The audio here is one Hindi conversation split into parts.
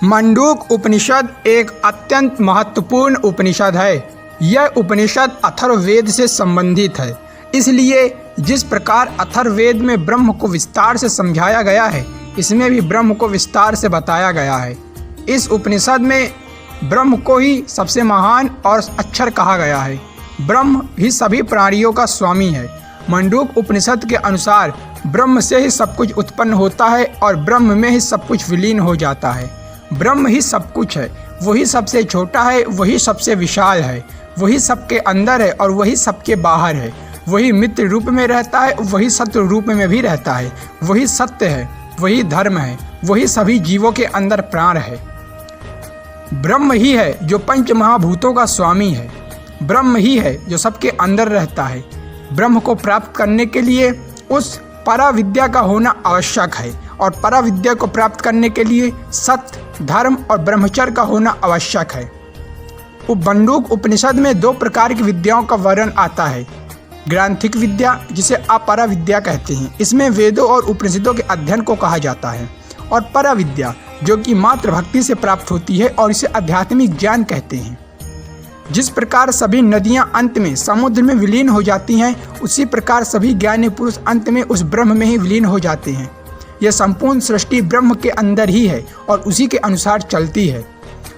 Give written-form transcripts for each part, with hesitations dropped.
मंडूक उपनिषद एक अत्यंत महत्वपूर्ण उपनिषद है। यह उपनिषद अथर्ववेद से संबंधित है। इसलिए जिस प्रकार अथर्ववेद में ब्रह्म को विस्तार से समझाया गया है, इसमें भी ब्रह्म को विस्तार से बताया गया है। इस उपनिषद में ब्रह्म को ही सबसे महान और अक्षर कहा गया है। ब्रह्म ही सभी प्राणियों का स्वामी है। मंडूक उपनिषद के अनुसार ब्रह्म से ही सब कुछ उत्पन्न होता है और ब्रह्म में ही सब कुछ विलीन हो जाता है। ब्रह्म ही सब कुछ है। वही सबसे छोटा है, वही सबसे विशाल है, वही सबके अंदर है और वही सबके बाहर है। वही मित्र रूप में रहता है, वही शत्रु रूप में भी रहता है। वही सत्य है, वही धर्म है, वही सभी जीवों के अंदर प्राण है। ब्रह्म ही है जो पंच महाभूतों का स्वामी है। ब्रह्म ही है जो सबके अंदर रहता है। ब्रह्म को प्राप्त करने के लिए उस पराविद्या का होना आवश्यक है और पराविद्या को प्राप्त करने के लिए सत्य, धर्म और ब्रह्मचर्य का होना आवश्यक है। मंडूक उपनिषद में दो प्रकार की विद्याओं का वर्णन आता है। ग्रांथिक विद्या, जिसे अपरा विद्या कहते हैं, इसमें वेदों और उपनिषदों के अध्ययन को कहा जाता है, और पराविद्या जो कि मात्र भक्ति से प्राप्त होती है और इसे आध्यात्मिक ज्ञान कहते हैं। जिस प्रकार सभी नदियां अंत में समुद्र में विलीन हो जाती हैं, उसी प्रकार सभी ज्ञानी पुरुष अंत में उस ब्रह्म में ही विलीन हो जाते हैं। यह संपूर्ण सृष्टि ब्रह्म के अंदर ही है और उसी के अनुसार चलती है।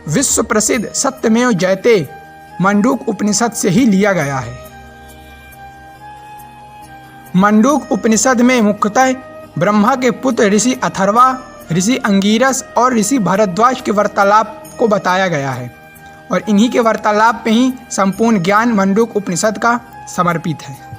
विश्व प्रसिद्ध सत्यमेव जयते मंडूक उपनिषद से ही लिया गया है। मंडूक उपनिषद में मुख्यतः ब्रह्मा के पुत्र ऋषि अथर्वा, ऋषि अंगिरस और ऋषि भरद्वाज के वार्तालाप को बताया गया है, और इन्हीं के वार्तालाप में ही संपूर्ण ज्ञान मंडूक उपनिषद का समर्पित है।